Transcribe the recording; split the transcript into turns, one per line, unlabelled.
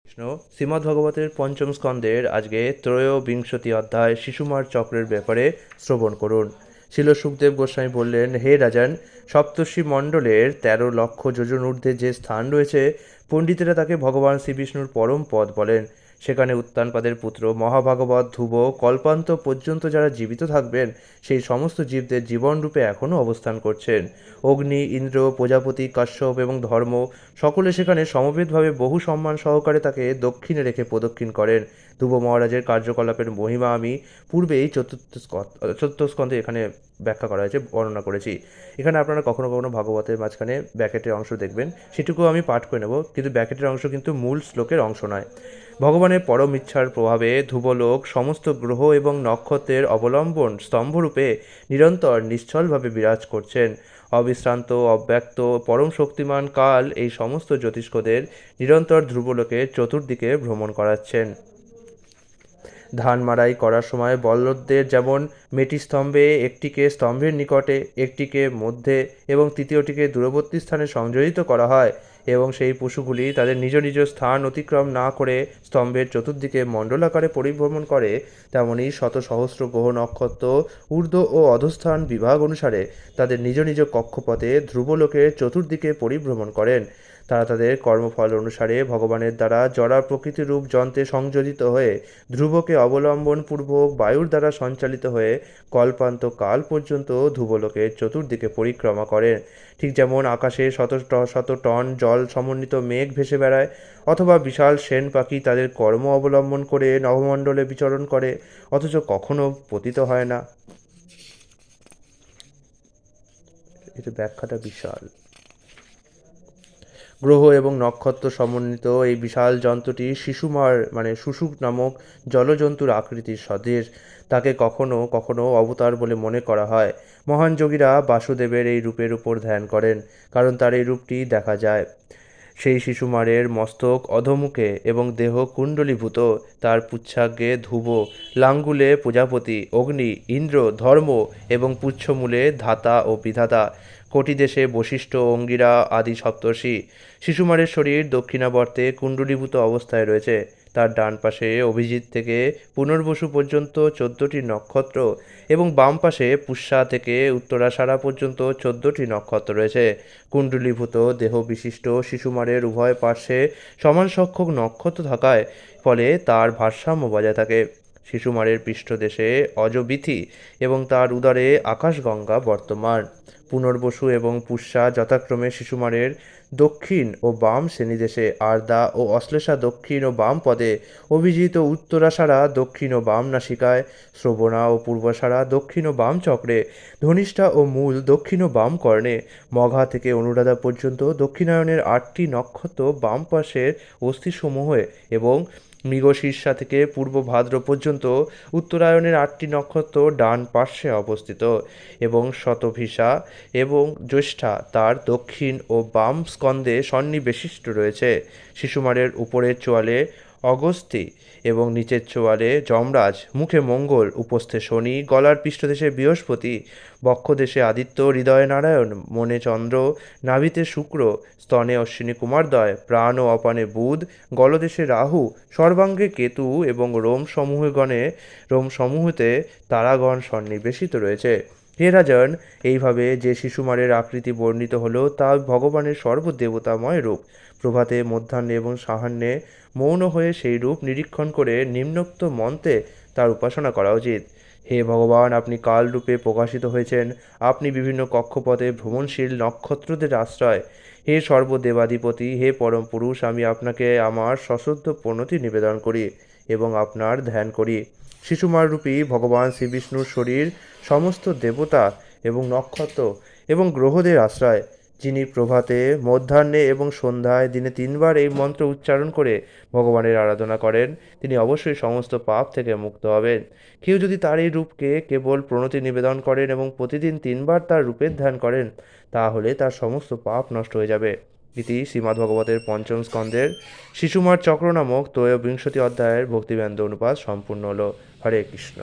কৃষ্ণ শ্রীমদ্ভগবতের পঞ্চম স্কন্দের আজকে ত্রয়োবিংশতি অধ্যায় শিশুমার চক্রের ব্যাপারে শ্রবণ করুন। শিল সুখদেব গোস্বামী বললেন, হে রাজান, সপ্তর্ষি মণ্ডলের 13 লক্ষ যোজন ঊর্ধ্বে যে স্থান রয়েছে, পণ্ডিতেরা তাকে ভগবান শ্রীবিষ্ণুর পরম পদ বলেন। সেখানে উত্তানপাদের পুত্র মহাভাগবত ধ্রুব কল্পান্ত পর্যন্ত যারা জীবিত থাকবেন, সেই সমস্ত জীবদের জীবনরূপে এখনও অবস্থান করছেন। অগ্নি, ইন্দ্র, প্রজাপতি, কাশ্যপ এবং ধর্ম সকলে সেখানে সমবেতভাবে বহু সম্মান সহকারে তাকে দক্ষিণে রেখে প্রদক্ষিণ করেন। ধ্রুব মহারাজের কার্যকলাপের মহিমা আমি পূর্বেই চতুর্থ স্কন্ধে এখানে ব্যাখ্যা করা হয়েছে, বর্ণনা করেছি। এখানে আপনারা কখনো কখনো ভাগবতের মাঝখানে ব্যাকেটের অংশ দেখবেন, সেটুকু আমি পাঠ করে নেব, কিন্তু ব্যাকেটের অংশ কিন্তু মূল শ্লোকের অংশ নয়। ভগবানের পরম ইচ্ছার প্রভাবে ধ্রুবলোক সমস্ত গ্রহ এবং নক্ষত্রের অবলম্বন স্তম্ভরূপে নিরন্তর নিশ্চলভাবে বিরাজ করছেন। অবিশ্রান্ত অব্যক্ত পরম শক্তিমান কাল এই সমস্ত জ্যোতিষ্কদের নিরন্তর ধ্রুবলোকের চতুর্দিকে ভ্রমণ করাচ্ছেন। ধান মাড়াই করার সময় বলদদের যেমন মেটিস্তম্ভে একটিকে স্তম্ভের নিকটে, একটিকে মধ্যে এবং তৃতীয়টিকে দূরবর্তী স্থানে সংযোজিত করা হয় এবং সেই পশুগুলি তাদের নিজ নিজ স্থান অতিক্রম না করে স্তম্ভের চতুর্দিকে মণ্ডলাকারে পরিভ্রমণ করে, তেমনি শত সহস্র গ্রহ নক্ষত্র ঊর্ধ্ব ও অধস্থান বিভাগ অনুসারে তাদের নিজ নিজ কক্ষপথে ধ্রুবলোকের চতুর্দিকে পরিভ্রমণ করেন। তারা তাদের কর্মফল অনুসারে ভগবানের দ্বারা জড়া প্রকৃতিরূপ যন্ত্রে সংযোজিত হয়ে ধ্রুবকে অবলম্বনপূর্বক বায়ুর দ্বারা সঞ্চালিত হয়ে কল্পান্ত কাল পর্যন্ত ধ্রুবলোকের চতুর্দিকে পরিক্রমা করেন। ঠিক যেমন আকাশে শত শত টন জল সমন্বিত মেঘ ভেসে বেড়ায়, অথবা বিশাল সেন পাখি তাদের কর্ম অবলম্বন করে নভমণ্ডলে বিচরণ করে, অথচ কখনো পতিত হয় না। এটা ব্যাখ্যাটা বিশাল। গ্রহ এবং নক্ষত্র সমন্বিত এই বিশাল যন্ত্রটি শিশুমার শুশুক নামক জলজন্তুর আকৃতির সদৃশ। তাকে কখনো কখনো অবতার বলে মনে করা হয়। মহান যোগীরা বাসুদেবের এই রূপের উপর ধ্যান করেন, কারণ তার এই রূপটি দেখা যায়। সেই শিশুমারের মস্তক অধোমুখে এবং দেহ কুণ্ডলীভূত, তার পুচ্ছাগ্রে ধ্রুব, লাঙ্গুলে প্রজাপতি, অগ্নি, ইন্দ্র, ধর্ম এবং পুচ্ছমূলে ধাতা ও বিধাতা, কোটিদেশে বশিষ্ঠ, অঙ্গিরা আদি সপ্তর্ষি। শিশুমারের শরীর দক্ষিণাবর্তে কুণ্ডলীভূত অবস্থায় রয়েছে। তার ডান পাশে অভিজিৎ থেকে পুনর্বসু পর্যন্ত 14টি নক্ষত্র এবং বাম পাশে পুষ্যা থেকে উত্তরাষাঢ়া পর্যন্ত 14টি নক্ষত্র রয়েছে। কুণ্ডলীভূত দেহ বিশিষ্ট শিশুমারের উভয় পার্শ্বে সমান সংখ্যক নক্ষত্র থাকায় ফলে তার ভারসাম্য বজায় থাকে। শিশুমারের পৃষ্ঠদেশে অজবিথি এবং তার উদরে আকাশগঙ্গা বর্তমান। পুনর্বসু এবং পুষ্যা যথাক্রমে শিশুমারের দক্ষিণ ও বাম শ্রেণীদেশে, আর্দা ও অশ্লেষা দক্ষিণ ও বাম পদে, অভিজিৎ ও উত্তরাষাঢ়া দক্ষিণ ও বাম নাসিকায়, শ্রবণা ও পূর্বাষাঢ়া দক্ষিণ ও বাম চক্রে, ধনিষ্ঠা ও মূল দক্ষিণ ও বাম কর্ণে, মঘা থেকে অনুরাধা পর্যন্ত দক্ষিণায়নের 8টি নক্ষত্র বাম পাশের অস্থিসমূহে এবং মৃগশীর্ষা থেকে পূর্ব ভাদ্র পর্যন্ত উত্তরায়ণের 8টি নক্ষত্র ডান পার্শ্বে অবস্থিত, এবং শতভিষা এবং জ্যৈষ্ঠা তার দক্ষিণ ও বাম স্কন্ধে সন্নিবেশিষ্ট রয়েছে। শিশুমারের উপরের চোয়ালে অগস্ত্যি এবং নিচের চোয়ালে যমরাজ, মুখে মঙ্গল, উপস্থে শনি, গলার পৃষ্ঠদেশে বৃহস্পতি, বক্ষদেশে আদিত্য, হৃদয়ে নারায়ণ, মনে চন্দ্র, নাভিতে শুক্র, স্তনে অশ্বিনী কুমারদ্বয়, প্রাণ ও অপানে বুধ, গলদেশে রাহু, সর্বাঙ্গে কেতু এবং রোম সমূহতে তারাগণ সন্নিবেশিত রয়েছে। হে রাজন, এইভাবে যে শিশুমারের আকৃতি বর্ণিত হলো তা ভগবানের সর্বদেবতাময় রূপ। প্রভাতে, মধ্যাহ্নে এবং সাহাহ্নে মৌন হয়ে সেই রূপ নিরীক্ষণ করে নিম্নোক্ত মন্ত্রে তার উপাসনা করা উচিত। হে ভগবান, আপনি কাল রূপে প্রকাশিত হয়েছেন। আপনি বিভিন্ন কক্ষপথে ভ্রমণশীল নক্ষত্রদের আশ্রয়। হে সর্বদেবাধিপতি, হে পরম পুরুষ, আমি আপনাকে আমার সশ্রদ্ধ প্রণতি নিবেদন করি এবং আপনার ধ্যান করি। শিশুমাররূপী ভগবান শ্রীবিষ্ণুর শরীর সমস্ত দেবতা এবং নক্ষত্র এবং গ্রহদের আশ্রয়। যিনি প্রভাতে, মধ্যাহ্নে এবং সন্ধ্যায় দিনে 3বার এই মন্ত্র উচ্চারণ করে ভগবানের আরাধনা করেন, তিনি অবশ্যই সমস্ত পাপ থেকে মুক্ত হবেন। কেউ যদি তার এই রূপকে কেবল প্রণতি নিবেদন করেন এবং প্রতিদিন 3বার তার রূপের ধ্যান করেন, তাহলে তার সমস্ত পাপ নষ্ট হয়ে যাবে। ইতি শ্রীমদ্ভগবতের পঞ্চম স্কন্ধের শিশুমার চক্র নামক ত্রয়োবিংশতি অধ্যায়ের ভক্তিবেদান্ত অনুবাদ সম্পূর্ণ হলো। হরে কৃষ্ণ।